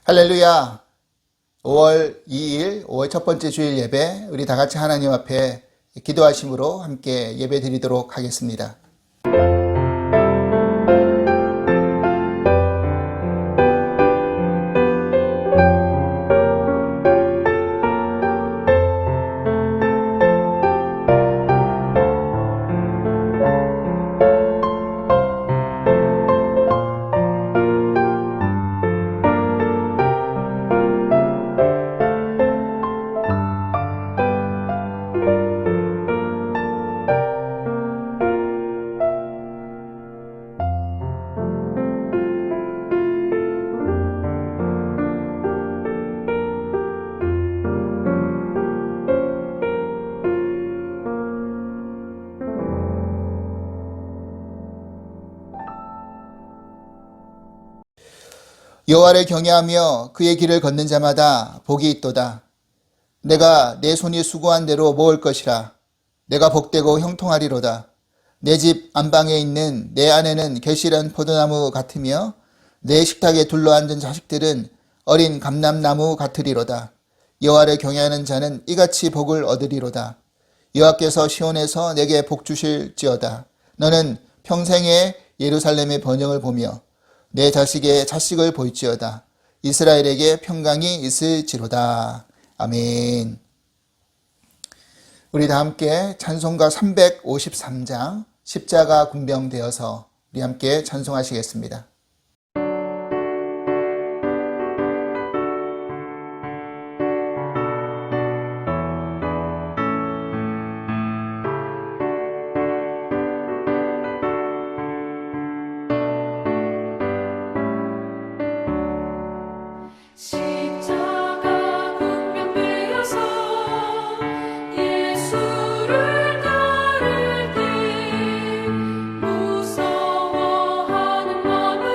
할렐루야. 5월 2일, 5월 첫 번째 주일 예배, 우리 다 같이 하나님 앞에 기도하심으로 함께 예배 드리도록 하겠습니다. 여호와를 경외하며 그의 길을 걷는 자마다 복이 있도다. 내가 내 손이 수고한 대로 모을 것이라. 내가 복되고 형통하리로다. 내 집 안방에 있는 내 아내는 결실한 포도나무 같으며 내 식탁에 둘러앉은 자식들은 어린 감람나무 같으리로다. 여호와를 경외하는 자는 이같이 복을 얻으리로다. 여호와께서 시온에서 내게 복 주실지어다. 너는 평생에 예루살렘의 번영을 보며 내 자식의 자식을 볼지어다. 이스라엘에게 평강이 있을지로다. 아멘. 우리 다 함께 찬송가 353장 십자가 군병되어서 우리 함께 찬송하시겠습니다. 십자가 군병되어서 예수를 따를 때 무서워하는 마음을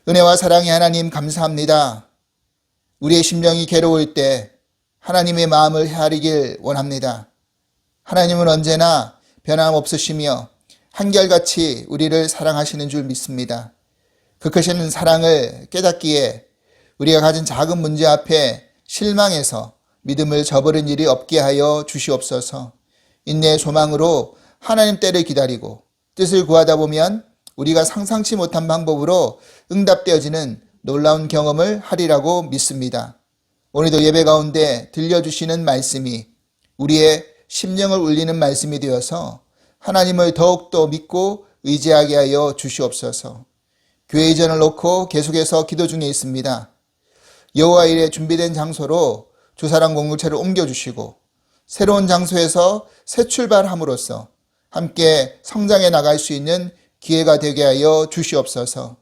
은혜와 사랑의 하나님 감사합니다. 우리의 심령이 괴로울 때 하나님의 마음을 헤아리길 원합니다. 하나님은 언제나 변함없으시며 한결같이 우리를 사랑하시는 줄 믿습니다. 그 크신 사랑을 깨닫기에 우리가 가진 작은 문제 앞에 실망해서 믿음을 저버린 일이 없게 하여 주시옵소서. 인내의 소망으로 하나님 때를 기다리고 뜻을 구하다 보면 우리가 상상치 못한 방법으로 응답되어지는 놀라운 경험을 하리라고 믿습니다. 오늘도 예배 가운데 들려주시는 말씀이 우리의 심령을 울리는 말씀이 되어서 하나님을 더욱더 믿고 의지하게 하여 주시옵소서. 교회 이전을 놓고 계속해서 기도 중에 있습니다. 여호와 일에 준비된 장소로 주사랑 공동체를 옮겨주시고 새로운 장소에서 새 출발함으로써 함께 성장해 나갈 수 있는 기회가 되게 하여 주시옵소서.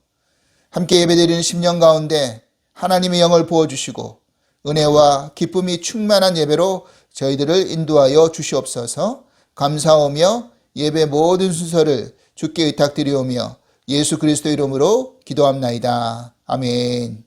함께 예배드리는 10년 가운데 하나님의 영을 부어주시고 은혜와 기쁨이 충만한 예배로 저희들을 인도하여 주시옵소서. 감사하며 예배 모든 순서를 주께 의탁드리오며 예수 그리스도 이름으로 기도합나이다. 아멘.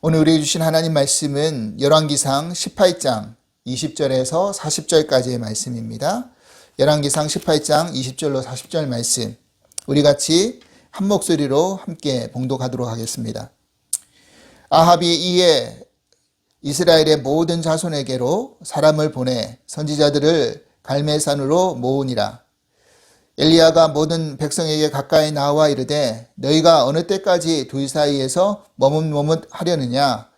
오늘 우리에게 주신 하나님 말씀은 열왕기상 18장 20절에서 40절까지의 말씀입니다. 열왕기상 18장 20절로 40절 말씀, 우리 같이 한 목소리로 함께 봉독하도록 하겠습니다. 아합이 이에 이스라엘의 모든 자손에게로 사람을 보내 선지자들을 갈멜산으로 모으니라. 엘리야가 모든 백성에게 가까이 나와 이르되 너희가 어느 때까지 둘 사이에서 머뭇머뭇하려느냐.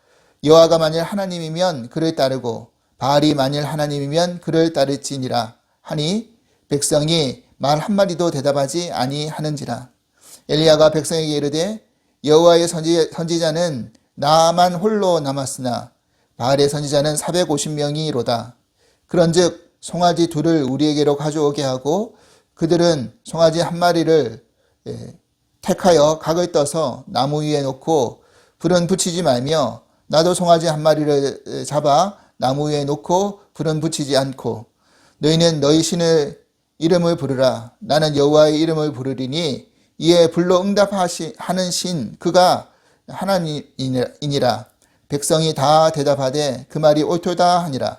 여호와가 만일 하나님이면 그를 따르고 바알이 만일 하나님이면 그를 따를지니라 하니 백성이 말 한마디도 대답하지 아니하는지라. 엘리야가 백성에게 이르되 여호와의 선지자는 나만 홀로 남았으나 바알의 선지자는 450명이로다. 그런즉 송아지 둘을 우리에게로 가져오게 하고 그들은 송아지 한 마리를 택하여 각을 떠서 나무 위에 놓고 불은 붙이지 말며 나도 송아지 한 마리를 잡아 나무 위에 놓고 불은 붙이지 않고 너희는 너희 신의 이름을 부르라. 나는 여호와의 이름을 부르리니 이에 불로 응답하는 신 그가 하나님이니라. 백성이 다 대답하되 그 말이 옳도다 하니라.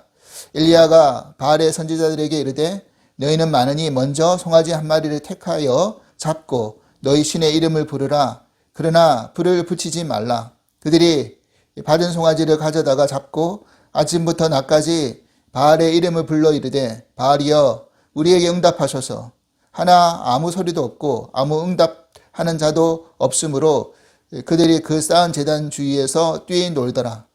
엘리야가 바알의 선지자들에게 이르되 너희는 많으니 먼저 송아지 한 마리를 택하여 잡고 너희 신의 이름을 부르라. 그러나 불을 붙이지 말라. 그들이 받은 송아지를 가져다가 잡고 아침부터 낮까지 바알의 이름을 불러 이르되 바알이여 우리에게 응답하소서. 하나 아무 소리도 없고 아무 응답하는 자도 없으므로 그들이 그 쌓은 제단 주위에서 뛰놀더라.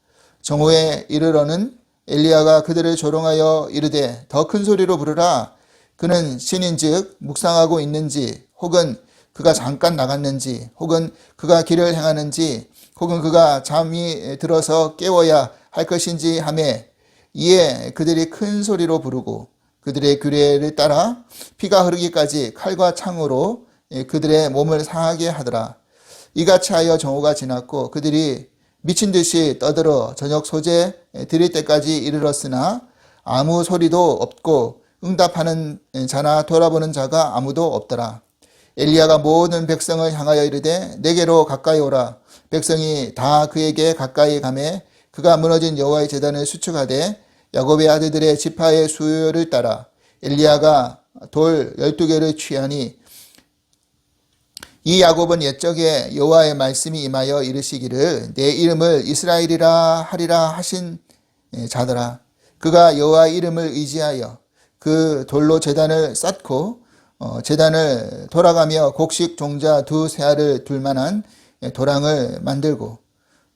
정오에 이르러는 엘리야가 그들을 조롱하여 이르되 더 큰 소리로 부르라. 그는 신인즉 묵상하고 있는지 혹은 그가 잠깐 나갔는지 혹은 그가 길을 행하는지 혹은 그가 잠이 들어서 깨워야 할 것인지 하매 이에 그들이 큰 소리로 부르고 그들의 규례를 따라 피가 흐르기까지 칼과 창으로 그들의 몸을 상하게 하더라. 이같이 하여 정오가 지났고 그들이 미친 듯이 떠들어 저녁 소재 드릴 때까지 이르렀으나 아무 소리도 없고 응답하는 자나 돌아보는 자가 아무도 없더라. 엘리야가 모든 백성을 향하여 이르되 내게로 가까이 오라. 백성이 다 그에게 가까이 가매 그가 무너진 여호와의 제단을 수축하되 야곱의 아들들의 지파의 수요를 따라 엘리야가 돌 12개를 취하니 이 야곱은 옛적에 여호와의 말씀이 임하여 이르시기를 내 이름을 이스라엘이라 하리라 하신 자더라. 그가 여호와의 이름을 의지하여 그 돌로 제단을 쌓고 제단을 돌아가며 곡식 종자 두세 알을 둘 만한 도랑을 만들고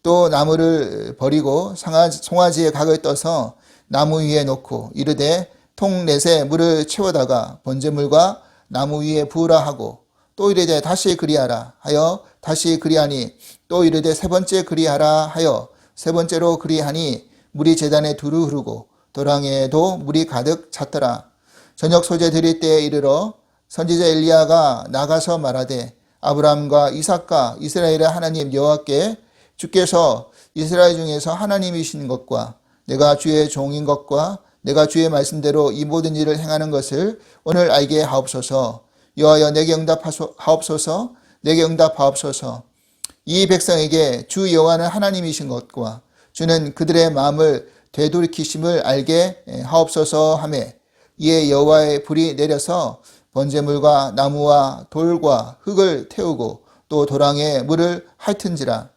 또 나무를 버리고 송아지의 각을 떠서 나무 위에 놓고 이르되 통 넷에 물을 채워다가 번제물과 나무 위에 부으라 하고 또 이르되 다시 그리하라 하여 다시 그리하니 또 이르되 세 번째 그리하라 하여 세 번째로 그리하니 물이 제단에 두루 흐르고 도랑에도 물이 가득 찼더라. 저녁 소재 드릴 때에 이르러 선지자 엘리야가 나가서 말하되 아브라함과 이삭과 이스라엘의 하나님 여호와께 주께서 이스라엘 중에서 하나님이신 것과 내가 주의 종인 것과 내가 주의 말씀대로 이 모든 일을 행하는 것을 오늘 알게 하옵소서. 여호와여 내게 응답하옵소서. 내게 응답하옵소서. 이 백성에게 주 여호와는 하나님이신 것과 주는 그들의 마음을 되돌이키심을 알게 하옵소서 하매 이에 여호와의 불이 내려서 번제물과 나무와 돌과 흙을 태우고 또 도랑에 물을 핥은지라.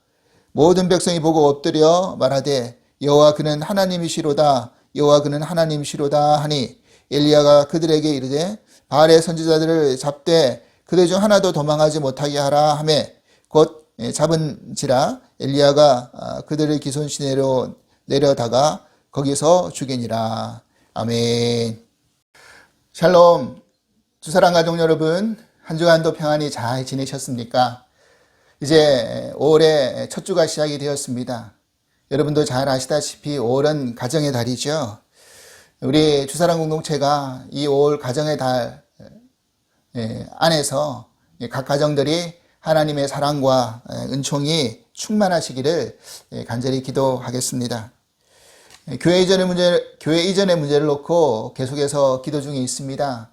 모든 백성이 보고 엎드려 말하되 여호와 그는 하나님이시로다. 여호와 그는 하나님이시로다 하니 엘리야가 그들에게 이르되 바알의 선지자들을 잡되 그들 중 하나도 도망하지 못하게 하라 하매 곧 잡은지라. 엘리야가 그들을 기손 시내로 내려다가 거기서 죽이니라. 아멘. 샬롬. 주사랑 가족 여러분, 한 주간도 평안히 잘 지내셨습니까? 이제 5월의 첫 주가 시작이 되었습니다. 여러분도 잘 아시다시피 5월은 가정의 달이죠. 우리 주사랑 공동체가 이 5월 가정의 달 안에서 각 가정들이 하나님의 사랑과 은총이 충만하시기를 간절히 기도하겠습니다. 교회 이전의 문제를 놓고 계속해서 기도 중에 있습니다.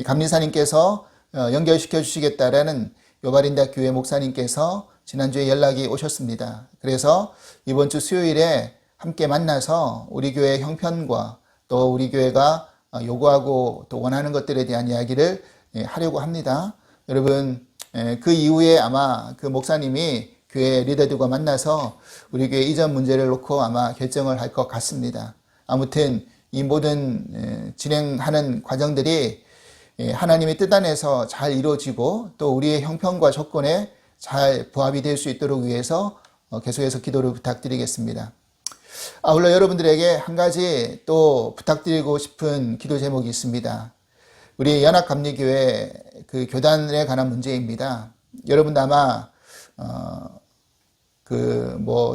감리사님께서 연결시켜 주시겠다라는 요바린다 교회 목사님께서 지난주에 연락이 오셨습니다. 그래서 이번 주 수요일에 함께 만나서 우리 교회 형편과 또 우리 교회가 요구하고 또 원하는 것들에 대한 이야기를 하려고 합니다. 여러분, 그 이후에 아마 그 목사님이 교회 리더들과 만나서 우리 교회 이전 문제를 놓고 아마 결정을 할 것 같습니다. 아무튼 이 모든 진행하는 과정들이 하나님의 뜻 안에서 잘 이루어지고 또 우리의 형편과 조건에 잘 부합이 될 수 있도록 위해서 계속해서 기도를 부탁드리겠습니다. 아울러 여러분들에게 한 가지 또 부탁드리고 싶은 기도 제목이 있습니다. 우리 연합감리교회 그 교단에 관한 문제입니다. 여러분도 아마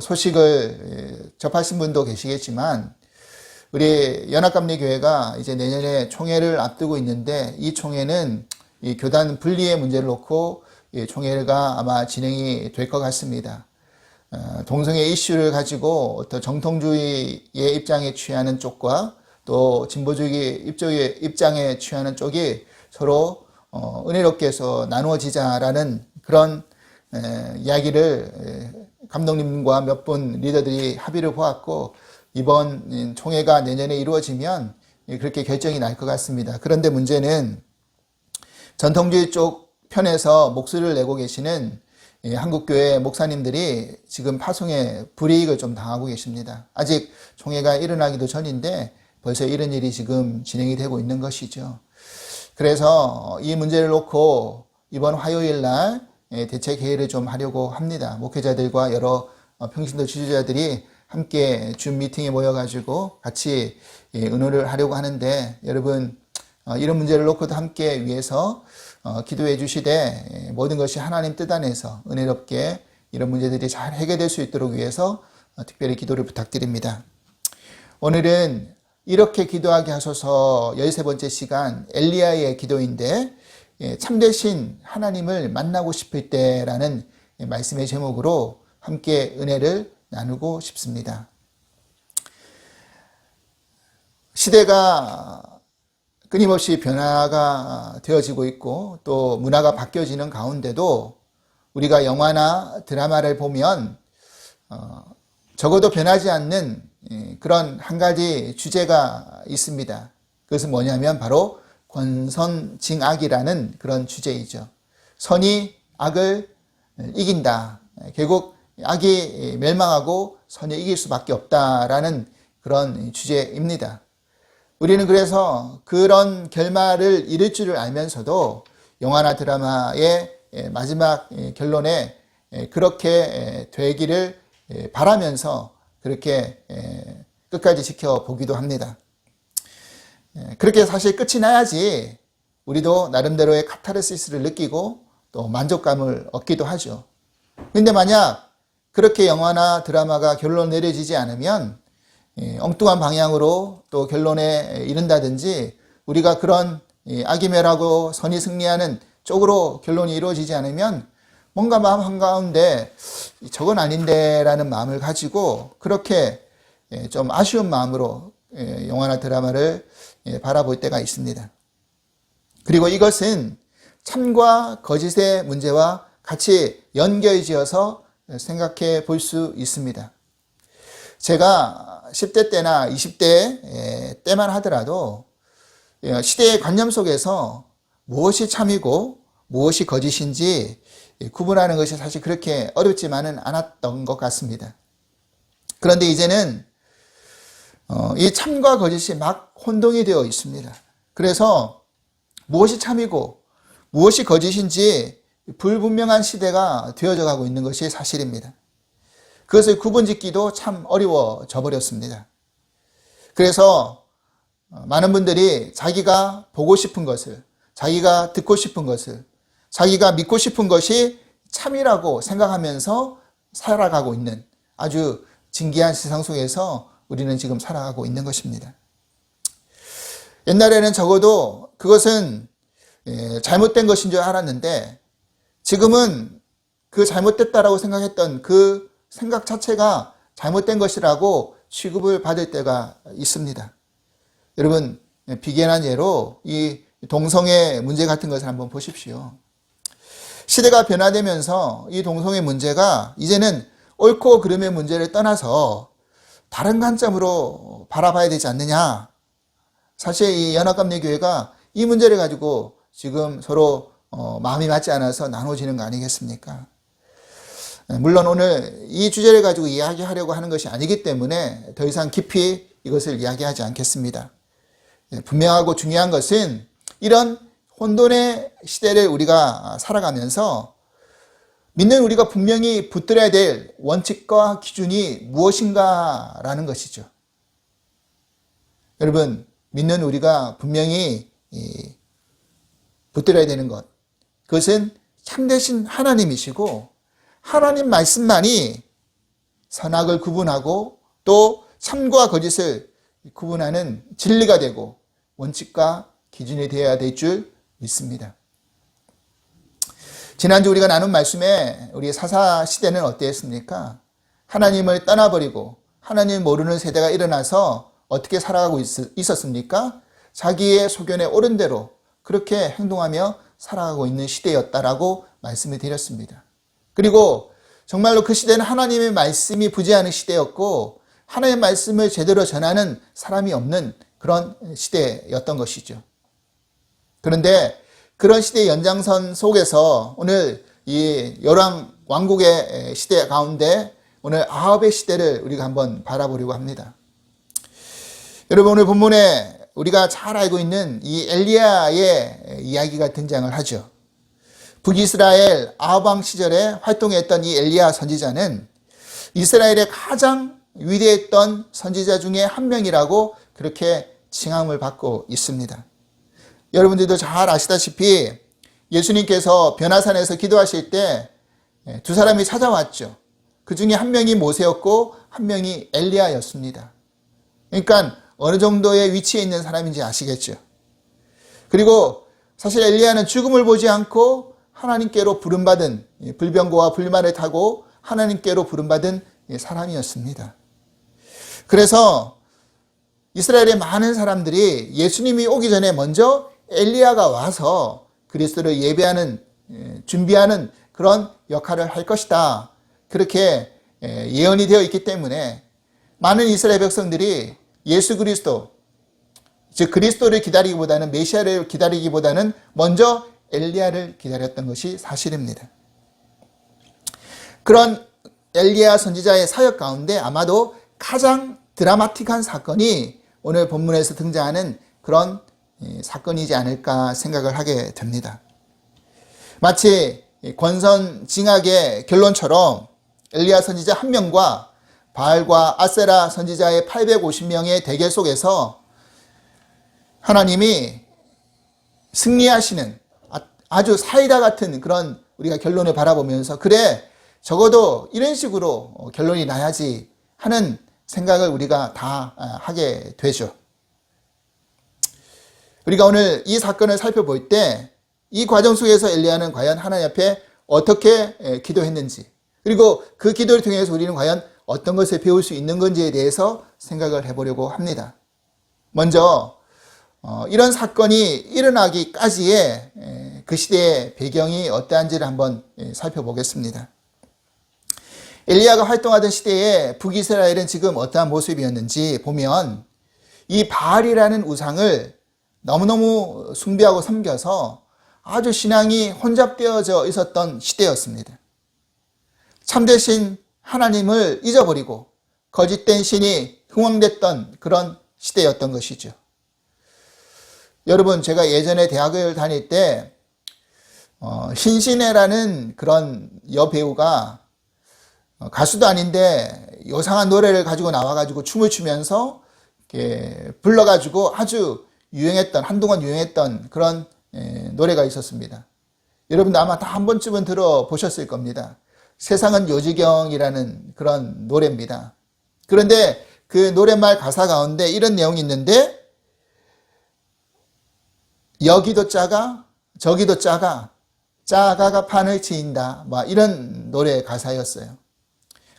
소식을 접하신 분도 계시겠지만 우리 연합감리교회가 이제 내년에 총회를 앞두고 있는데 이 총회는 이 교단 분리의 문제를 놓고 이 총회가 아마 진행이 될 것 같습니다. 동성애 이슈를 가지고 어떤 정통주의의 입장에 취하는 쪽과 또 진보주의 입장에 취하는 쪽이 서로 은혜롭게 해서 나누어지자라는 그런 이야기를 감독님과 몇 분 리더들이 합의를 보았고 이번 총회가 내년에 이루어지면 그렇게 결정이 날 것 같습니다. 그런데 문제는 전통주의 쪽 편에서 목소리를 내고 계시는 한국교회 목사님들이 지금 파송에 불이익을 좀 당하고 계십니다. 아직 총회가 일어나기도 전인데 벌써 이런 일이 지금 진행이 되고 있는 것이죠. 그래서 이 문제를 놓고 이번 화요일 날 대책 회의를 좀 하려고 합니다. 목회자들과 여러 평신도 지도자들이 함께 줌 미팅에 모여가지고 같이 의논을 하려고 하는데 여러분 이런 문제를 놓고도 함께 위해서 기도해 주시되 모든 것이 하나님 뜻 안에서 은혜롭게 이런 문제들이 잘 해결될 수 있도록 위해서 특별히 기도를 부탁드립니다. 오늘은 이렇게 기도하게 하소서 13번째 시간 엘리야의 기도인데 참되신 하나님을 만나고 싶을 때라는 말씀의 제목으로 함께 은혜를 나누고 싶습니다. 시대가 끊임없이 변화가 되어지고 있고 또 문화가 바뀌어지는 가운데도 우리가 영화나 드라마를 보면 적어도 변하지 않는 그런 한 가지 주제가 있습니다. 그것은 뭐냐면 바로 권선징악이라는 그런 주제이죠. 선이 악을 이긴다. 결국 악이 멸망하고 선이 이길 수밖에 없다라는 그런 주제입니다. 우리는 그래서 그런 결말을 이룰 줄을 알면서도 영화나 드라마의 마지막 결론에 그렇게 되기를 바라면서 그렇게 끝까지 지켜보기도 합니다. 그렇게 사실 끝이 나야지 우리도 나름대로의 카타르시스를 느끼고 또 만족감을 얻기도 하죠. 근데 만약 그렇게 영화나 드라마가 결론 내려지지 않으면 엉뚱한 방향으로 또 결론에 이른다든지 우리가 그런 악이 멸하고 선이 승리하는 쪽으로 결론이 이루어지지 않으면 뭔가 마음 한가운데 저건 아닌데 라는 마음을 가지고 그렇게 좀 아쉬운 마음으로 영화나 드라마를 바라볼 때가 있습니다. 그리고 이것은 참과 거짓의 문제와 같이 연결지어서 생각해 볼 수 있습니다. 제가 10대 때나 20대 때만 하더라도 시대의 관념 속에서 무엇이 참이고 무엇이 거짓인지 구분하는 것이 사실 그렇게 어렵지만은 않았던 것 같습니다. 그런데 이제는 이 참과 거짓이 막 혼동이 되어 있습니다. 그래서 무엇이 참이고 무엇이 거짓인지 불분명한 시대가 되어져 가고 있는 것이 사실입니다. 그것을 구분짓기도 참 어려워져 버렸습니다. 그래서 많은 분들이 자기가 보고 싶은 것을, 자기가 듣고 싶은 것을, 자기가 믿고 싶은 것이 참이라고 생각하면서 살아가고 있는 아주 진기한 세상 속에서 우리는 지금 살아가고 있는 것입니다. 옛날에는 적어도 그것은 잘못된 것인 줄 알았는데 지금은 그 잘못됐다라고 생각했던 그 생각 자체가 잘못된 것이라고 취급을 받을 때가 있습니다. 여러분, 비견한 예로 이 동성애 문제 같은 것을 한번 보십시오. 시대가 변화되면서 이 동성애 문제가 이제는 옳고 그름의 문제를 떠나서 다른 관점으로 바라봐야 되지 않느냐. 사실 이 연합감리교회가 이 문제를 가지고 지금 서로 마음이 맞지 않아서 나눠지는 거 아니겠습니까? 물론 오늘 이 주제를 가지고 이야기하려고 하는 것이 아니기 때문에 더 이상 깊이 이것을 이야기하지 않겠습니다. 분명하고 중요한 것은 이런 혼돈의 시대를 우리가 살아가면서 믿는 우리가 분명히 붙들어야 될 원칙과 기준이 무엇인가라는 것이죠. 여러분, 믿는 우리가 분명히 붙들어야 되는 것, 그것은 참되신 하나님이시고 하나님 말씀만이 선악을 구분하고 또 참과 거짓을 구분하는 진리가 되고 원칙과 기준이 되어야 될 줄 믿습니다. 지난주 우리가 나눈 말씀에 우리 사사 시대는 어땠습니까? 하나님을 떠나버리고 하나님 모르는 세대가 일어나서 어떻게 살아가고 있었습니까? 자기의 소견에 옳은 대로 그렇게 행동하며 살아가고 있는 시대였다라고 말씀을 드렸습니다. 그리고 정말로 그 시대는 하나님의 말씀이 부재하는 시대였고 하나님의 말씀을 제대로 전하는 사람이 없는 그런 시대였던 것이죠. 그런데 그런 시대의 연장선 속에서 오늘 이 열왕 왕국의 시대 가운데 오늘 아합의 시대를 우리가 한번 바라보려고 합니다. 여러분, 오늘 본문에 우리가 잘 알고 있는 이 엘리야의 이야기가 등장을 하죠. 북이스라엘 아합 왕 시절에 활동했던 이 엘리야 선지자는 이스라엘의 가장 위대했던 선지자 중에 한 명이라고 그렇게 칭함을 받고 있습니다. 여러분들도 잘 아시다시피 예수님께서 변화산에서 기도하실 때 두 사람이 찾아왔죠. 그 중에 한 명이 모세였고 한 명이 엘리야였습니다. 그러니까 어느 정도의 위치에 있는 사람인지 아시겠죠. 그리고 사실 엘리야는 죽음을 보지 않고 하나님께로 부름받은 불병거와 불만을 타고 하나님께로 부름받은 사람이었습니다. 그래서 이스라엘의 많은 사람들이 예수님이 오기 전에 먼저 엘리야가 와서 그리스도를 예배하는, 준비하는 그런 역할을 할 것이다. 그렇게 예언이 되어 있기 때문에 많은 이스라엘 백성들이 예수 그리스도, 즉 그리스도를 기다리기보다는 메시아를 기다리기보다는 먼저 엘리야를 기다렸던 것이 사실입니다. 그런 엘리야 선지자의 사역 가운데 아마도 가장 드라마틱한 사건이 오늘 본문에서 등장하는 그런 사건이지 않을까 생각을 하게 됩니다. 마치 권선징악의 결론처럼 엘리야 선지자 한 명과 바알과 아세라 선지자의 850명의 대결 속에서 하나님이 승리하시는 아주 사이다 같은 그런 우리가 결론을 바라보면서 그래 적어도 이런 식으로 결론이 나야지 하는 생각을 우리가 다 하게 되죠. 우리가 오늘 이 사건을 살펴볼 때 이 과정 속에서 엘리야는 과연 하나님 앞에 어떻게 기도했는지, 그리고 그 기도를 통해서 우리는 과연 어떤 것을 배울 수 있는 건지에 대해서 생각을 해보려고 합니다. 먼저 이런 사건이 일어나기까지의 그 시대의 배경이 어떠한지를 한번 살펴보겠습니다. 엘리야가 활동하던 시대에 북이스라엘은 지금 어떠한 모습이었는지 보면 이 바알이라는 우상을 너무너무 숭배하고 섬겨서 아주 신앙이 혼잡되어져 있었던 시대였습니다. 참되신 하나님을 잊어버리고 거짓된 신이 흥왕됐던 그런 시대였던 것이죠. 여러분, 제가 예전에 대학을 다닐 때 신신혜라는 그런 여배우가 가수도 아닌데 요상한 노래를 가지고 나와가지고 춤을 추면서 이렇게 불러가지고 아주 유행했던, 한동안 유행했던 그런 노래가 있었습니다. 여러분도 아마 다 한 번쯤은 들어보셨을 겁니다. 세상은 요지경이라는 그런 노래입니다. 그런데 그 노랫말 가사 가운데 이런 내용이 있는데 여기도 작아 저기도 작아 짜가가 판을 치인다, 막 이런 노래 가사였어요.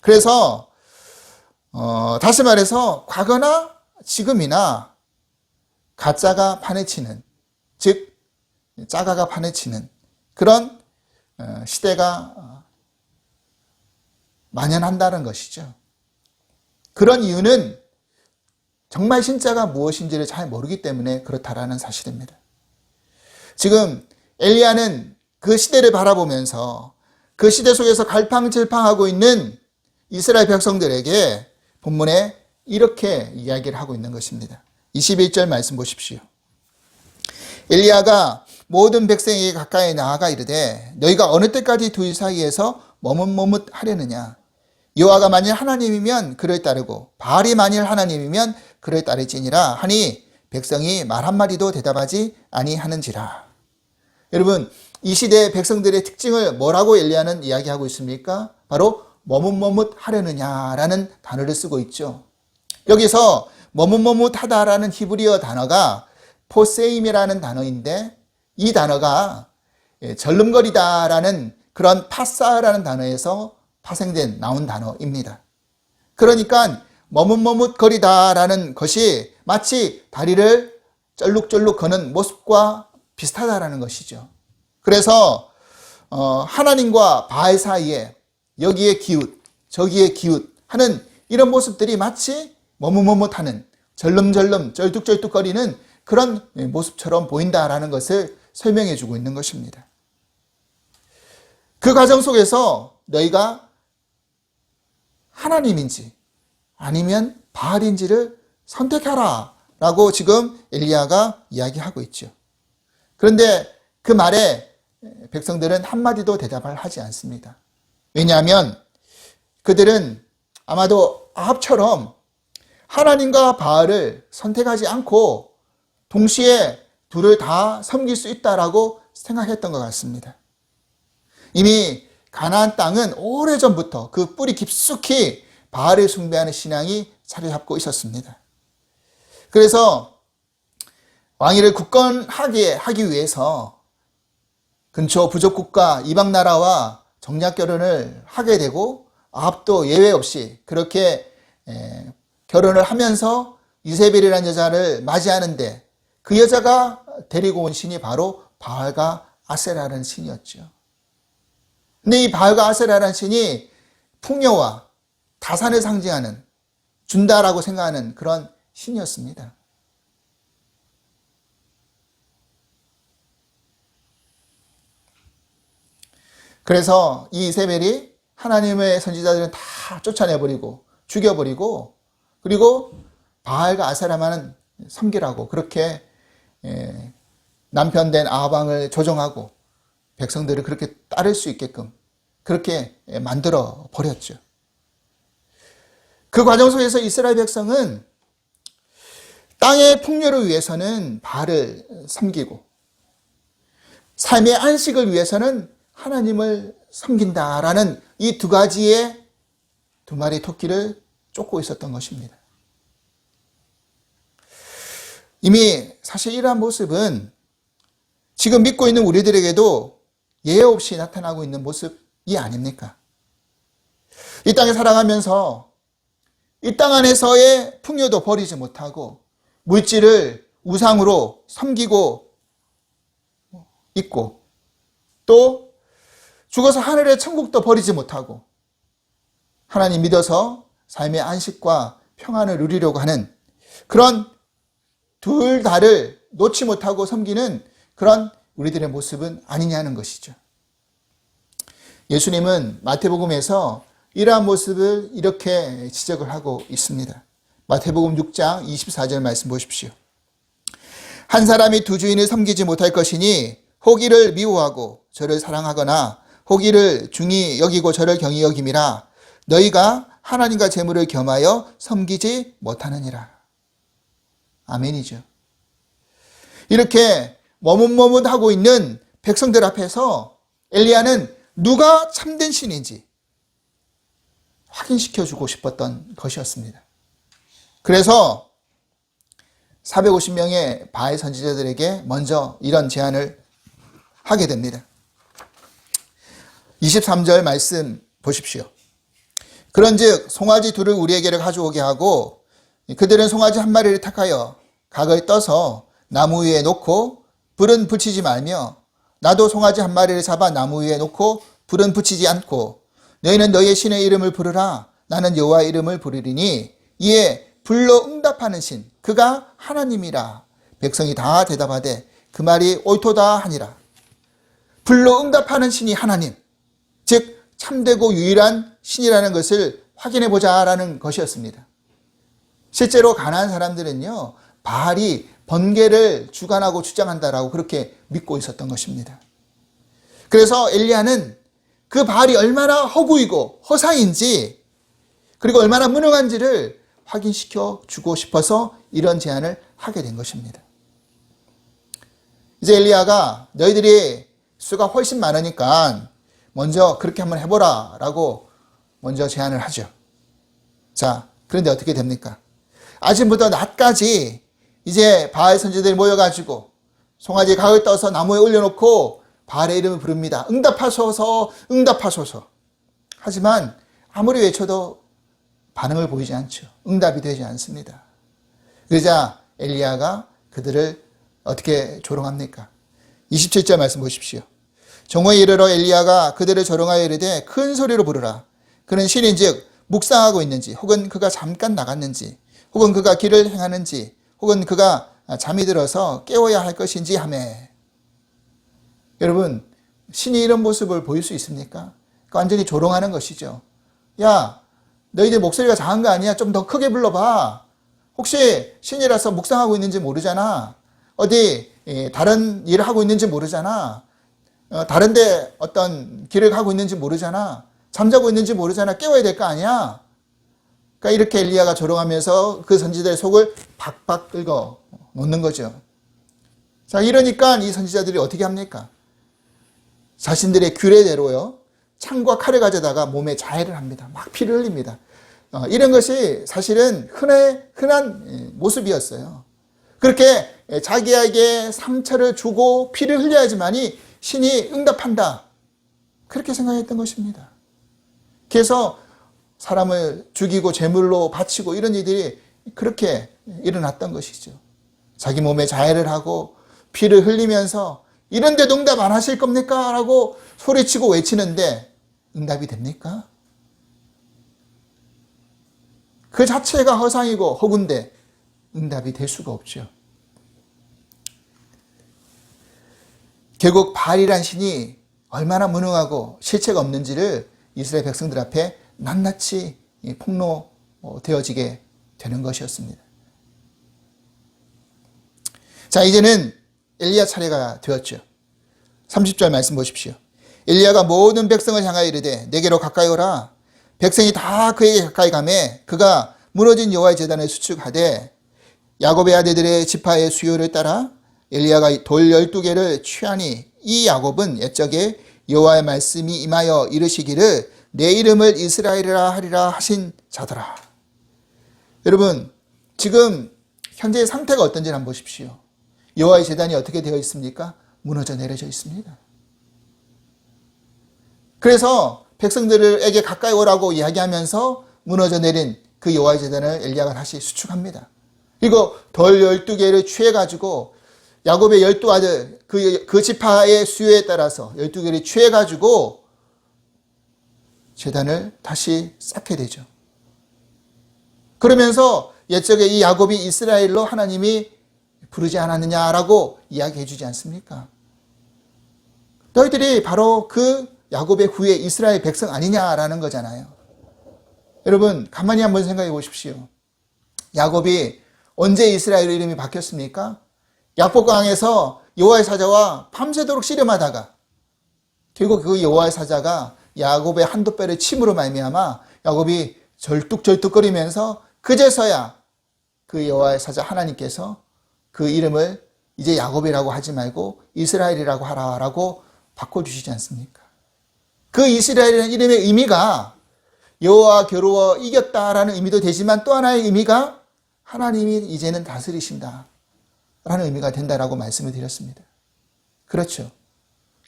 그래서 다시 말해서 과거나 지금이나 가짜가 판을 치는, 즉 짜가가 판을 치는 그런 시대가 만연한다는 것이죠. 그런 이유는 정말 진짜가 무엇인지를 잘 모르기 때문에 그렇다라는 사실입니다. 지금 엘리야는 그 시대를 바라보면서 그 시대 속에서 갈팡질팡하고 있는 이스라엘 백성들에게 본문에 이렇게 이야기를 하고 있는 것입니다. 21절 말씀 보십시오. 엘리야가 모든 백성에게 가까이 나아가 이르되 너희가 어느 때까지 둘 사이에서 머뭇머뭇하려느냐. 여호와가 만일 하나님이면 그를 따르고 바알이 만일 하나님이면 그를 따를지니라 하니 백성이 말 한마디도 대답하지 아니하는지라. 여러분, 이 시대의 백성들의 특징을 뭐라고 엘리야는 이야기하고 있습니까? 바로 머뭇머뭇하려느냐라는 단어를 쓰고 있죠. 여기서 머뭇머뭇하다라는 히브리어 단어가 포세임이라는 단어인데 이 단어가 절름거리다라는 그런 파사라는 단어에서 파생된 나온 단어입니다. 그러니까 머뭇머뭇거리다라는 것이 마치 다리를 쩔룩쩔룩 거는 모습과 비슷하다라는 것이죠. 그래서 하나님과 바알 사이에 여기에 기웃 저기에 기웃 하는 이런 모습들이 마치 머뭇머뭇하는, 절름절름 쩔뚝쩔뚝거리는 그런 모습처럼 보인다라는 것을 설명해 주고 있는 것입니다. 그 과정 속에서 너희가 하나님인지 아니면 바알인지를 선택하라 라고 지금 엘리야가 이야기하고 있죠. 그런데 그 말에 백성들은 한마디도 대답을 하지 않습니다. 왜냐하면 그들은 아마도 아합처럼 하나님과 바알을 선택하지 않고 동시에 둘을 다 섬길 수 있다라고 생각했던 것 같습니다. 이미 가나안 땅은 오래전부터 그 뿌리 깊숙이 바알을 숭배하는 신앙이 자리 잡고 있었습니다. 그래서 왕위를 굳건하게 하기 위해서 근처 부족국가 이방 나라와 정략 결혼을 하게 되고 아합도 예외 없이 그렇게 결혼을 하면서 이세벨이라는 여자를 맞이하는데 그 여자가 데리고 온 신이 바로 바알과 아세라라는 신이었죠. 근데 이 바알과 아세라라는 신이 풍요와 다산을 상징하는, 준다라고 생각하는 그런 신이었습니다. 그래서 이 이세벨이 하나님의 선지자들은 다 쫓아내버리고 죽여버리고 그리고 바알과 아세라만은 섬기라고 그렇게 남편 된 아합 왕을 조종하고 백성들을 그렇게 따를 수 있게끔 그렇게 만들어 버렸죠. 그 과정 속에서 이스라엘 백성은 땅의 풍요를 위해서는 바알을 섬기고 삶의 안식을 위해서는 하나님을 섬긴다라는 이 두 가지의 두 마리 토끼를 쫓고 있었던 것입니다. 이미 사실 이러한 모습은 지금 믿고 있는 우리들에게도 예외 없이 나타나고 있는 모습이 아닙니까? 이 땅에 살아가면서 이 땅 안에서의 풍요도 버리지 못하고 물질을 우상으로 섬기고 있고 또 죽어서 하늘의 천국도 버리지 못하고 하나님 믿어서 삶의 안식과 평안을 누리려고 하는 그런 둘 다를 놓지 못하고 섬기는 그런 우리들의 모습은 아니냐는 것이죠. 예수님은 마태복음에서 이러한 모습을 이렇게 지적을 하고 있습니다. 마태복음 6장 24절 말씀 보십시오. 한 사람이 두 주인을 섬기지 못할 것이니 혹이를 미워하고 저를 사랑하거나 혹이를 중히 여기고 저를 경히 여김이라 너희가 하나님과 재물을 겸하여 섬기지 못하느니라. 아멘이죠. 이렇게 머뭇머뭇하고 있는 백성들 앞에서 엘리야는 누가 참된 신인지 확인시켜주고 싶었던 것이었습니다. 그래서 450명의 바알 선지자들에게 먼저 이런 제안을 하게 됩니다. 23절 말씀 보십시오. 그런즉 송아지 둘을 우리에게로 가져오게 하고 그들은 송아지 한 마리를 택하여 각을 떠서 나무 위에 놓고 불은 붙이지 말며 나도 송아지 한 마리를 잡아 나무 위에 놓고 불은 붙이지 않고 너희는 너희의 신의 이름을 부르라 나는 여호와의 이름을 부르리니 이에 불로 응답하는 신 그가 하나님이라. 백성이 다 대답하되 그 말이 옳도다 하니라. 불로 응답하는 신이 하나님, 즉 참되고 유일한 신이라는 것을 확인해 보자라는 것이었습니다. 실제로 가나안 사람들은요 바알이 번개를 주관하고 주장한다라고 그렇게 믿고 있었던 것입니다. 그래서 엘리야는 그 바알이 얼마나 허구이고 허상인지 그리고 얼마나 무능한지를 확인시켜 주고 싶어서 이런 제안을 하게 된 것입니다. 이제 엘리야가 너희들이 수가 훨씬 많으니까 먼저 그렇게 한번 해보라 라고 먼저 제안을 하죠. 자, 그런데 어떻게 됩니까? 아침부터 낮까지 이제 바알 선지자들이 모여가지고 송아지 각을 떠서 나무에 올려놓고 바알의 이름을 부릅니다. 응답하소서, 응답하소서. 하지만 아무리 외쳐도 반응을 보이지 않죠. 응답이 되지 않습니다. 그러자 엘리야가 그들을 어떻게 조롱합니까? 27절 말씀 보십시오. 정오에 이르러 엘리야가 그들을 조롱하여 이르되 큰 소리로 부르라. 그는 신인즉 묵상하고 있는지 혹은 그가 잠깐 나갔는지 혹은 그가 길을 행하는지 혹은 그가 잠이 들어서 깨워야 할 것인지 하매. 여러분 신이 이런 모습을 보일 수 있습니까? 완전히 조롱하는 것이죠. 야 너희들 목소리가 작은 거 아니야? 좀 더 크게 불러봐. 혹시 신이라서 묵상하고 있는지 모르잖아. 어디 다른 일을 하고 있는지 모르잖아. 다른데 어떤 길을 가고 있는지 모르잖아. 잠자고 있는지 모르잖아. 깨워야 될 거 아니야. 그러니까 이렇게 엘리야가 조롱하면서 그 선지자의 속을 박박 긁어 놓는 거죠. 자, 이러니까 이 선지자들이 어떻게 합니까? 자신들의 규례대로요. 창과 칼을 가져다가 몸에 자해를 합니다. 막 피를 흘립니다. 이런 것이 사실은 흔한 모습이었어요. 그렇게 자기에게 상처를 주고 피를 흘려야지만이 신이 응답한다. 그렇게 생각했던 것입니다. 그래서 사람을 죽이고 제물로 바치고 이런 일들이 그렇게 일어났던 것이죠. 자기 몸에 자해를 하고 피를 흘리면서 이런데도 응답 안 하실 겁니까? 라고 소리치고 외치는데 응답이 됩니까? 그 자체가 허상이고 허군데 응답이 될 수가 없죠. 결국 바알이란 신이 얼마나 무능하고 실체가 없는지를 이스라엘 백성들 앞에 낱낱이 폭로되어지게 되는 것이었습니다. 자, 이제는 엘리야 차례가 되었죠. 30절 말씀 보십시오. 엘리야가 모든 백성을 향하여 이르되 내게로 가까이 오라. 백성이 다 그에게 가까이 가매 그가 무너진 여호와의 제단을 수축하되 야곱의 아들들의 지파의 수요를 따라 엘리야가 돌 12개를 취하니 이 야곱은 옛적에 여호와의 말씀이 임하여 이르시기를 내 이름을 이스라엘이라 하리라 하신 자더라. 여러분, 지금 현재의 상태가 어떤지 한번 보십시오. 여호와의 제단이 어떻게 되어 있습니까? 무너져 내려져 있습니다. 그래서 백성들에게 가까이 오라고 이야기하면서 무너져 내린 그 여호와의 제단을 엘리야가 다시 수축합니다. 그리고 돌 12개를 취해가지고 야곱의 12아들 그 지파의 수요에 따라서 12개를 취해가지고 제단을 다시 쌓게 되죠. 그러면서 옛적에 이 야곱이 이스라엘로 하나님이 부르지 않았느냐라고 이야기해 주지 않습니까? 너희들이 바로 그 야곱의 후예 이스라엘 백성 아니냐라는 거잖아요. 여러분 가만히 한번 생각해 보십시오. 야곱이 언제 이스라엘 이름이 바뀌었습니까? 약복강에서 여호와의 사자와 밤새도록 씨름하다가 결국 그 여호와의 사자가 야곱의 한두 뼘의 침으로 말미암아 야곱이 절뚝절뚝거리면서 그제서야 그 여호와의 사자 하나님께서 그 이름을 이제 야곱이라고 하지 말고 이스라엘이라고 하라라고 바꿔주시지 않습니까? 그 이스라엘이라는 이름의 의미가 여호와와 겨루어 이겼다라는 의미도 되지만 또 하나의 의미가 하나님이 이제는 다스리신다 라는 의미가 된다라고 말씀을 드렸습니다. 그렇죠.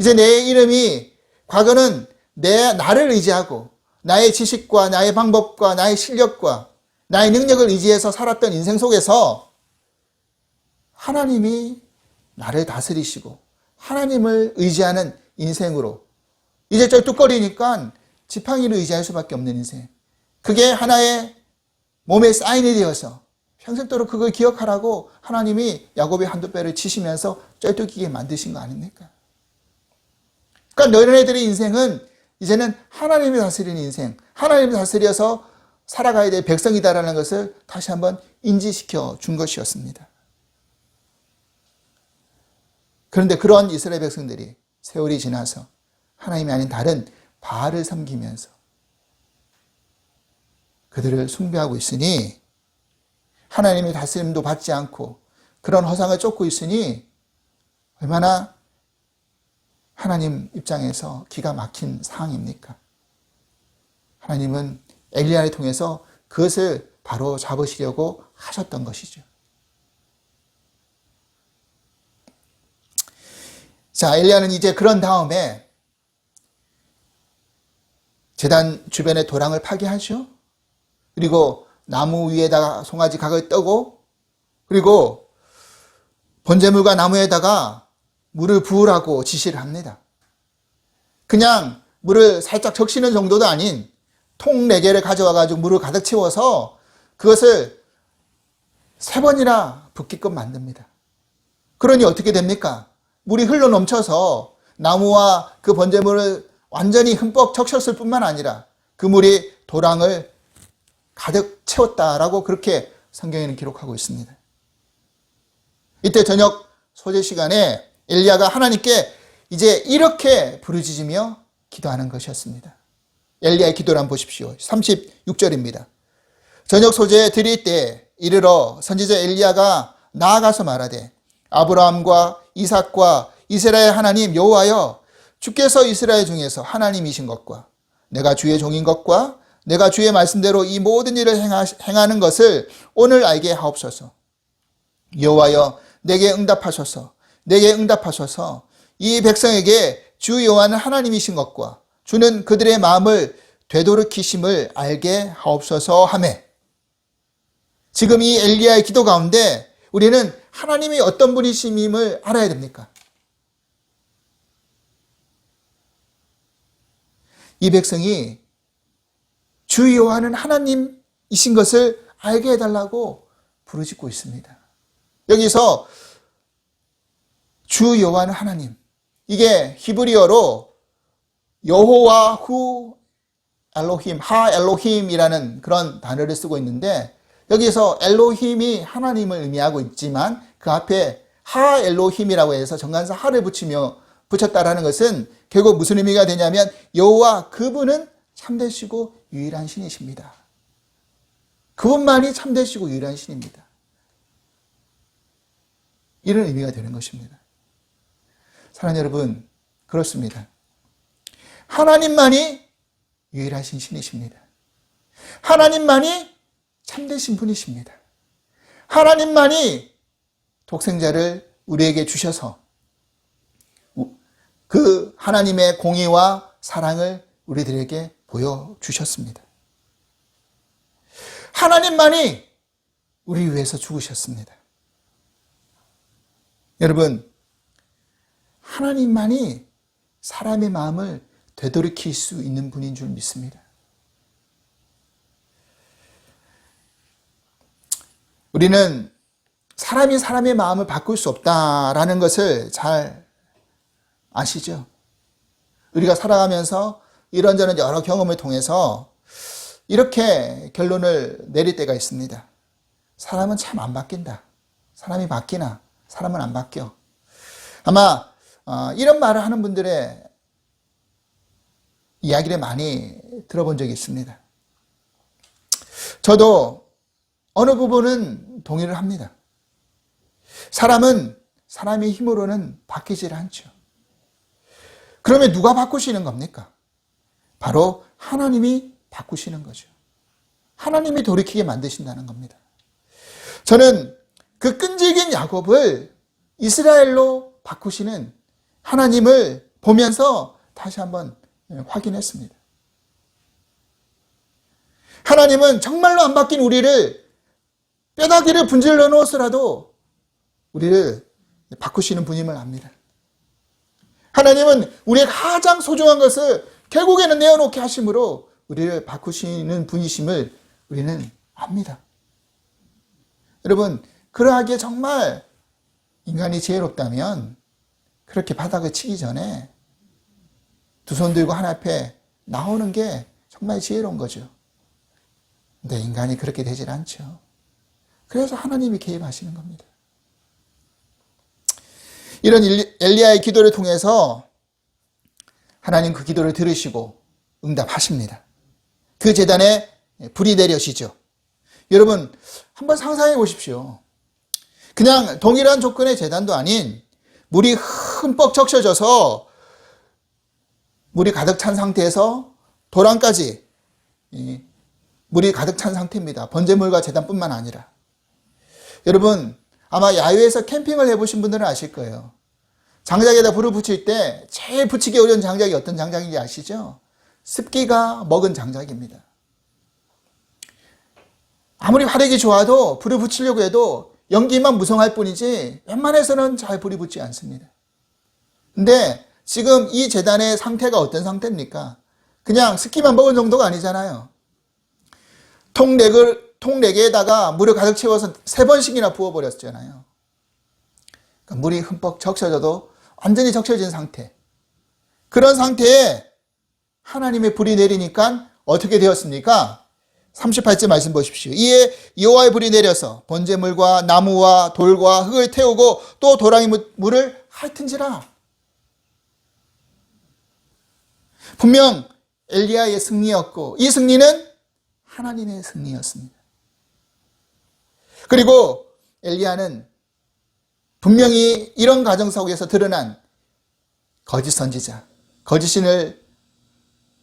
이제 내 이름이 과거는 나를 의지하고 나의 지식과 나의 방법과 나의 실력과 나의 능력을 의지해서 살았던 인생 속에서 하나님이 나를 다스리시고 하나님을 의지하는 인생으로 이제 쩔뚝거리니까 지팡이를 의지할 수밖에 없는 인생. 그게 하나의 몸에 사인이 되어서 평생도록 그걸 기억하라고 하나님이 야곱의 한두 뼘을 치시면서 쩔뚝이게 만드신 거 아닙니까? 그러니까 너희들의 인생은 이제는 하나님이 다스리는 인생, 하나님이 다스려서 살아가야 될 백성이다라는 것을 다시 한번 인지시켜 준 것이었습니다. 그런데 그런 이스라엘 백성들이 세월이 지나서 하나님이 아닌 다른 바알을 섬기면서 그들을 숭배하고 있으니 하나님의 다스림도 받지 않고 그런 허상을 쫓고 있으니 얼마나 하나님 입장에서 기가 막힌 상황입니까? 하나님은 엘리야를 통해서 그것을 바로 잡으시려고 하셨던 것이죠. 자, 엘리야는 이제 그런 다음에 제단 주변의 도랑을 파괴하죠. 그리고 나무 위에다가 송아지 각을 떠고 그리고 번제물과 나무에다가 물을 부으라고 지시를 합니다. 그냥 물을 살짝 적시는 정도도 아닌 통 4개를 가져와가지고 물을 가득 채워서 그것을 3번이나 붓기끔 만듭니다. 그러니 어떻게 됩니까? 물이 흘러 넘쳐서 나무와 그 번제물을 완전히 흠뻑 적셨을 뿐만 아니라 그 물이 도랑을 가득 채웠다라고 그렇게 성경에는 기록하고 있습니다. 이때 저녁 소재 시간에 엘리야가 하나님께 이제 이렇게 부르짖으며 기도하는 것이었습니다. 엘리야의 기도를 한번 보십시오. 36절입니다. 저녁 소재에 드릴 때 이르러 선지자 엘리야가 나아가서 말하되 아브라함과 이삭과 이스라엘 하나님 여호와여 주께서 이스라엘 중에서 하나님이신 것과 내가 주의 종인 것과 내가 주의 말씀대로 이 모든 일을 행하는 것을 오늘 알게 하옵소서. 여호와여 내게 응답하소서. 내게 응답하소서. 이 백성에게 주 여호와는 하나님이신 것과 주는 그들의 마음을 되돌이키심을 알게 하옵소서 하매. 지금 이 엘리야의 기도 가운데 우리는 하나님이 어떤 분이심을 알아야 됩니까? 이 백성이 주 여호와는 하나님이신 것을 알게 해달라고 부르짖고 있습니다. 여기서 주 여호와는 하나님, 이게 히브리어로 여호와후 엘로힘, 하 엘로힘이라는 그런 단어를 쓰고 있는데 여기서 엘로힘이 하나님을 의미하고 있지만 그 앞에 하 엘로힘이라고 해서 정관사 하를 붙였다라는 것은 결국 무슨 의미가 되냐면 여호와 그분은 참되시고 유일한 신이십니다. 그분만이 참되시고 유일한 신입니다. 이런 의미가 되는 것입니다. 사랑하는 여러분, 그렇습니다. 하나님만이 유일하신 신이십니다. 하나님만이 참되신 분이십니다. 하나님만이 독생자를 우리에게 주셔서 그 하나님의 공의와 사랑을 우리들에게 보여주셨습니다. 하나님만이 우리 위해서 죽으셨습니다. 여러분, 하나님만이 사람의 마음을 되돌이킬 수 있는 분인 줄 믿습니다. 우리는 사람이 사람의 마음을 바꿀 수 없다라는 것을 잘 아시죠? 우리가 살아가면서 이런저런 여러 경험을 통해서 이렇게 결론을 내릴 때가 있습니다. 사람은 참 안 바뀐다. 사람이 바뀌나? 사람은 안 바뀌어. 아마 이런 말을 하는 분들의 이야기를 많이 들어본 적이 있습니다. 저도 어느 부분은 동의를 합니다. 사람은 사람의 힘으로는 바뀌질 않죠. 그러면 누가 바꾸시는 겁니까? 바로 하나님이 바꾸시는 거죠. 하나님이 돌이키게 만드신다는 겁니다. 저는 그 끈질긴 야곱을 이스라엘로 바꾸시는 하나님을 보면서 다시 한번 확인했습니다. 하나님은 정말로 안 바뀐 우리를 뼈다귀를 분질러 놓으서라도 우리를 바꾸시는 분임을 압니다. 하나님은 우리의 가장 소중한 것을 결국에는 내어놓게 하심으로 우리를 바꾸시는 분이심을 우리는 압니다. 여러분, 그러하기에 정말 인간이 지혜롭다면 그렇게 바닥을 치기 전에 두 손 들고 하나 앞에 나오는 게 정말 지혜로운 거죠. 근데 인간이 그렇게 되질 않죠. 그래서 하나님이 개입하시는 겁니다. 이런 엘리야의 기도를 통해서 하나님 그 기도를 들으시고 응답하십니다. 그 제단에 불이 내려지죠. 여러분, 한번 상상해 보십시오. 그냥 동일한 조건의 제단도 아닌 물이 흠뻑 적셔져서 물이 가득 찬 상태에서 도랑까지 물이 가득 찬 상태입니다. 번제물과 제단뿐만 아니라. 여러분, 아마 야외에서 캠핑을 해보신 분들은 아실 거예요. 장작에다 불을 붙일 때 제일 붙이기 어려운 장작이 어떤 장작인지 아시죠? 습기가 먹은 장작입니다. 아무리 화력이 좋아도 불을 붙이려고 해도 연기만 무성할 뿐이지 웬만해서는 잘 불이 붙지 않습니다. 근데 지금 이 제단의 상태가 어떤 상태입니까? 그냥 습기만 먹은 정도가 아니잖아요. 통 4개에다가 물을 가득 채워서 3번씩이나 부어버렸잖아요. 그러니까 물이 흠뻑 적셔져도 완전히 적셔진 상태. 그런 상태에 하나님의 불이 내리니까 어떻게 되었습니까? 38절 말씀 보십시오. 이에 여호와의 불이 내려서 번제물과 나무와 돌과 흙을 태우고 또 도랑이 물을 핥은지라. 분명 엘리야의 승리였고 이 승리는 하나님의 승리였습니다. 그리고 엘리야는 분명히 이런 가정 속에서 드러난 거짓 선지자, 거짓신을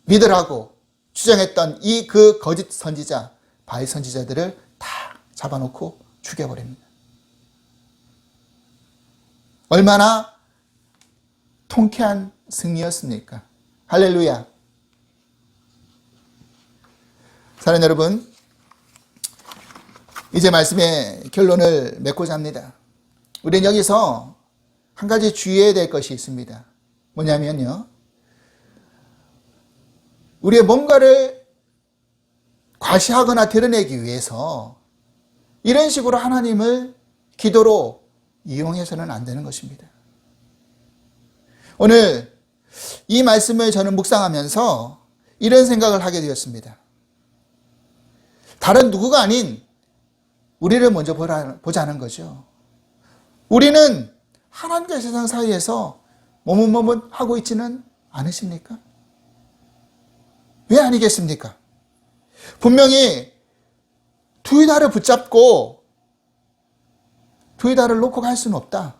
믿으라고 주장했던 그 거짓 선지자, 바알 선지자들을 다 잡아놓고 죽여버립니다. 얼마나 통쾌한 승리였습니까? 할렐루야. 사랑하는 여러분, 이제 말씀의 결론을 맺고자 합니다. 우리는 여기서 한 가지 주의해야 될 것이 있습니다. 뭐냐면요, 우리의 뭔가를 과시하거나 드러내기 위해서 이런 식으로 하나님을 기도로 이용해서는 안 되는 것입니다. 오늘 이 말씀을 저는 묵상하면서 이런 생각을 하게 되었습니다. 다른 누구가 아닌 우리를 먼저 보자는 거죠. 우리는 하나님과 세상 사이에서 머뭇머뭇하고 있지는 않으십니까? 왜 아니겠습니까? 분명히 두 달을 붙잡고 두 달을 놓고 갈 수는 없다.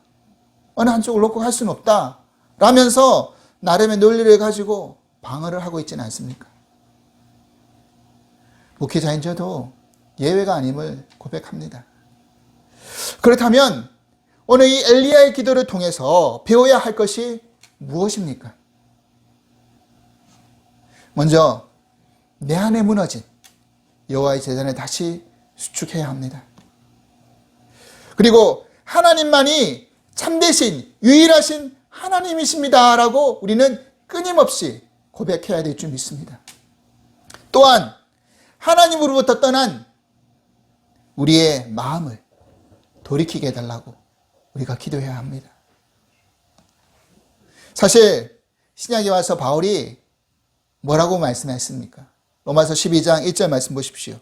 어느 한쪽을 놓고 갈 수는 없다. 라면서 나름의 논리를 가지고 방어를 하고 있지는 않습니까? 목회자인 저도 예외가 아님을 고백합니다. 그렇다면 오늘 이 엘리야의 기도를 통해서 배워야 할 것이 무엇입니까? 먼저 내 안에 무너진 여호와의 제단을 다시 수축해야 합니다. 그리고 하나님만이 참되신 유일하신 하나님이십니다 라고 우리는 끊임없이 고백해야 될 줄 믿습니다. 또한 하나님으로부터 떠난 우리의 마음을 돌이키게 해달라고 우리가 기도해야 합니다. 사실 신약에 와서 바울이 뭐라고 말씀했습니까? 로마서 12장 1절 말씀 보십시오.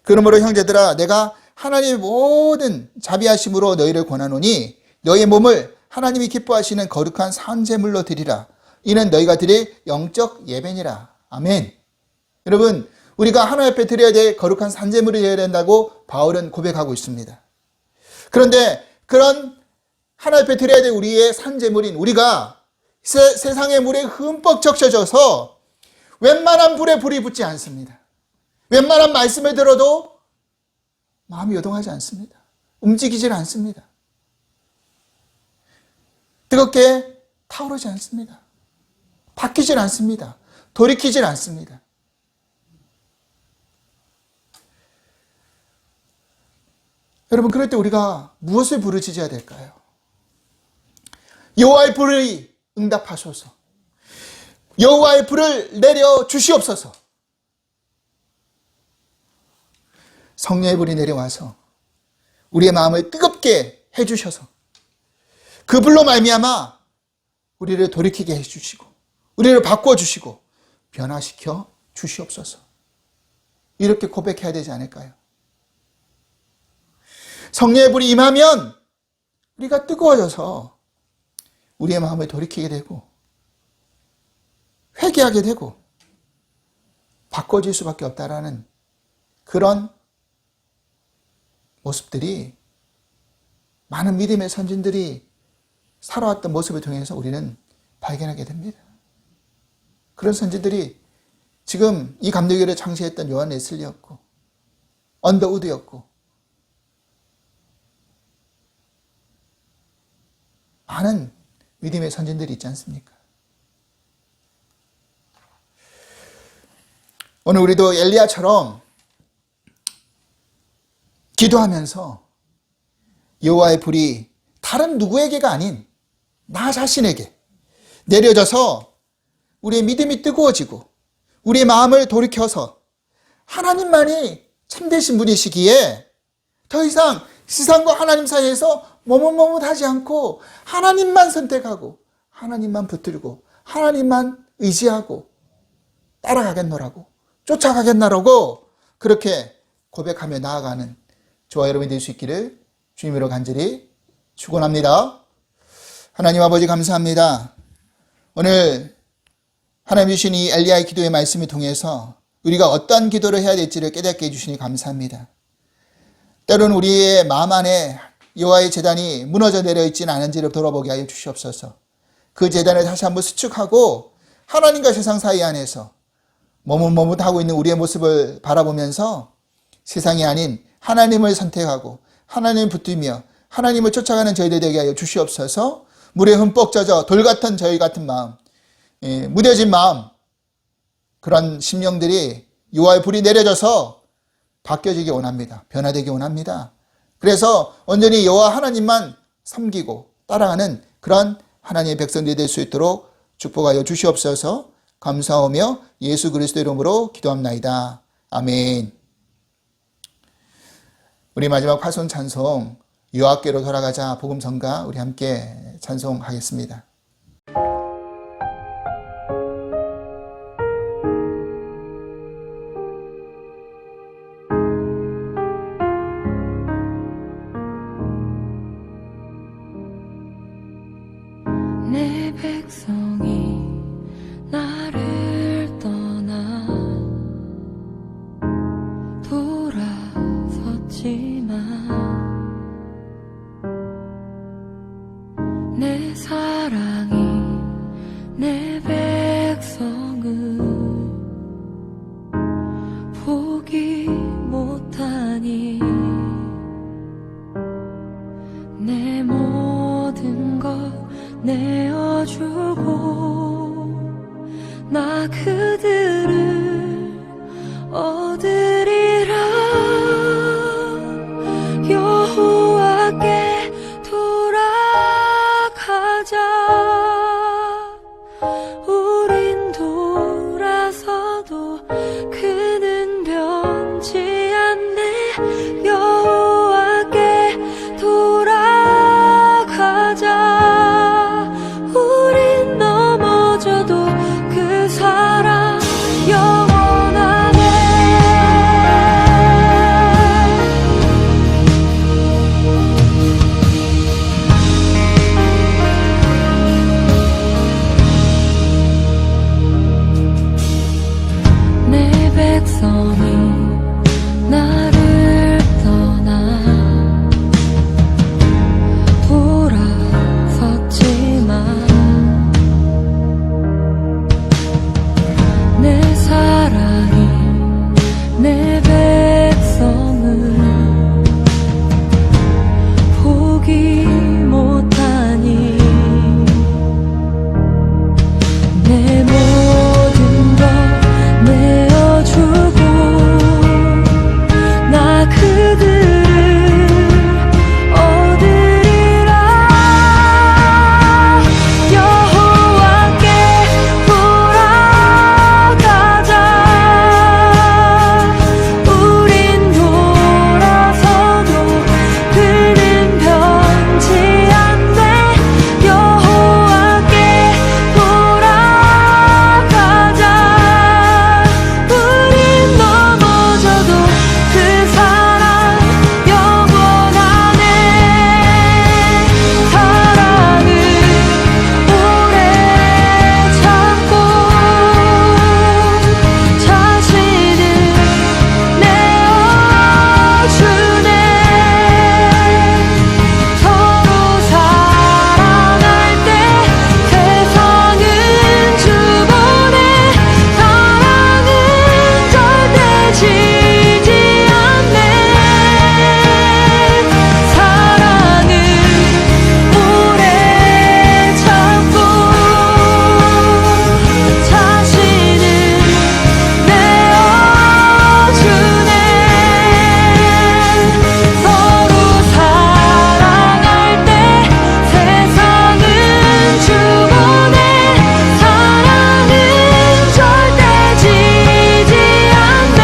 그러므로 형제들아 내가 하나님의 모든 자비하심으로 너희를 권하노니 너희의 몸을 하나님이 기뻐하시는 거룩한 산제물로 드리라. 이는 너희가 드릴 영적 예배니라. 아멘. 여러분, 우리가 하나님 앞에 드려야 될 거룩한 산제물이 되어야 된다고 바울은 고백하고 있습니다. 그런데 그런 하나님 앞에 드려야 될 우리의 산제물인 우리가 세상의 물에 흠뻑 적셔져서 웬만한 불에 불이 붙지 않습니다. 웬만한 말씀을 들어도 마음이 요동하지 않습니다. 움직이질 않습니다. 뜨겁게 타오르지 않습니다. 바뀌질 않습니다. 돌이키질 않습니다. 여러분, 그럴 때 우리가 무엇을 부르짖어야 될까요? 여호와의 불을 응답하소서. 여호와의 불을 내려 주시옵소서. 성령의 불이 내려와서 우리의 마음을 뜨겁게 해주셔서 그 불로 말미암아 우리를 돌이키게 해주시고 우리를 바꿔주시고 변화시켜 주시옵소서. 이렇게 고백해야 되지 않을까요? 성령의 불이 임하면 우리가 뜨거워져서 우리의 마음을 돌이키게 되고 회개하게 되고 바꿔질 수밖에 없다라는 그런 모습들이 많은 믿음의 선진들이 살아왔던 모습을 통해서 우리는 발견하게 됩니다. 그런 선진들이 지금 이 감리교를 창시했던 요한 웨슬리였고 언더우드였고 많은 믿음의 선진들이 있지 않습니까? 오늘 우리도 엘리야처럼 기도하면서 여호와의 불이 다른 누구에게가 아닌 나 자신에게 내려져서 우리의 믿음이 뜨거워지고 우리의 마음을 돌이켜서 하나님만이 참되신 분이시기에 더 이상 세상과 하나님 사이에서 머뭇머뭇하지 않고 하나님만 선택하고 하나님만 붙들고 하나님만 의지하고 따라가겠노라고 쫓아가겠노라고 그렇게 고백하며 나아가는 저와 여러분이 될 수 있기를 주님으로 간절히 축원합니다. 하나님 아버지 감사합니다. 오늘 하나님 주신 이 엘리야의 기도의 말씀을 통해서 우리가 어떠한 기도를 해야 될지를 깨닫게 해주시니 감사합니다. 때로는 우리의 마음 안에 여호와의 제단이 무너져 내려있지는 않은지를 돌아보게 하여 주시옵소서. 그 제단을 다시 한번 수축하고 하나님과 세상 사이 안에서 머뭇머뭇하고 있는 우리의 모습을 바라보면서 세상이 아닌 하나님을 선택하고 하나님을 붙들며 하나님을 쫓아가는 저희들 되게 하여 주시옵소서. 물에 흠뻑 젖어 돌 같은 저희 같은 마음, 무뎌진 마음, 그런 심령들이 여호와의 불이 내려져서 바뀌어지기 원합니다. 변화되기 원합니다. 그래서 온전히 여호와 하나님만 섬기고 따라가는 그런 하나님의 백성들이 될 수 있도록 축복하여 주시옵소서. 감사하며 예수 그리스도 이름으로 기도합나이다. 아멘. 우리 마지막 파손 찬송 여호와께로 돌아가자 복음성가 우리 함께 찬송하겠습니다. 내 백성이 하니 내 모든 것 내어주고 나 그들을 얻으리라. 여호와께 돌아가자. 우린 돌아서도 그는 변치 않네. 여호와께 돌아가자. 우린 넘어져도 그 사랑 영원하네. 내 백성이 나를 떠나 돌아섰지만 내 사랑이 내 백성을 포기 못하니 내 모든 것 내어주고 나 그들을 얻으리라. 여호와께 돌아가자. 우린 돌아서도 그는 변치 않네. 여호와께 돌아가자. 우린 넘어져도 그 사랑 영원하네. 사랑을 오래 참고 자신을 내어주네. 서로 사랑할 때 세상은 주보네. 사랑은 절대 지지 않네. 사랑을 오래 참고 자신을 내어주네. 서로 사랑할 때 세상은 주보네. 사랑은 절대 지지 않네.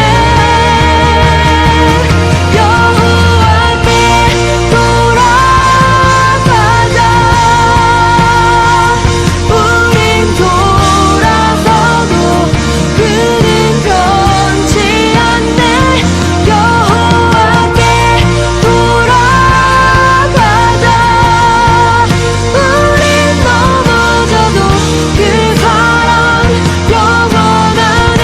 여호와께 돌아가자. 우린 돌아서도 그는 변치 않네. 여호와께 돌아가자. 우린 넘어져도 그 사랑 영원하네.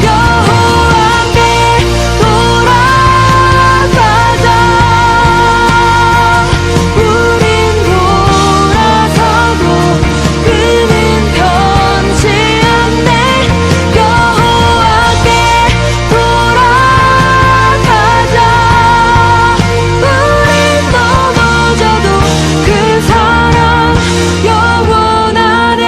여호와께 돌아가자. 우린 돌아서도 그는 변치 않네. 여호와께 돌아가자. 우린 넘어져도 그 사랑 영원하네.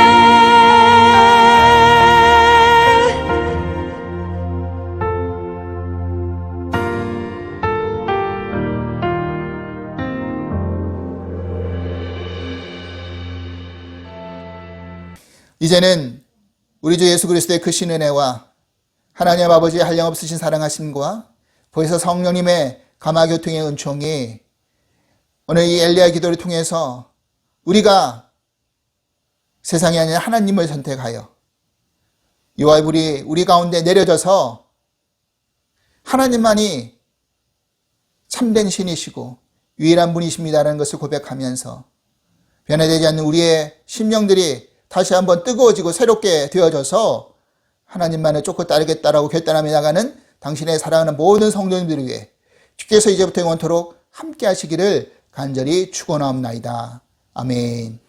이제는 우리 주 예수 그리스도의 크신 은혜와 하나님 아버지의 한량없으신 사랑하심과 보혜사 성령님의 감화교통의 은총이 오늘 이 엘리야 기도를 통해서 우리가 세상이 아니라 하나님을 선택하여 이와 불이 우리 가운데 내려져서 하나님만이 참된 신이시고 유일한 분이십니다라는 것을 고백하면서 변화되지 않는 우리의 심령들이 다시 한번 뜨거워지고 새롭게 되어져서 하나님만을 쫓고 따르겠다라고 결단하며 나가는 당신의 사랑하는 모든 성도님들을 위해 주께서 이제부터 영원토록 함께 하시기를 간절히 축원하옵나이다. 아멘.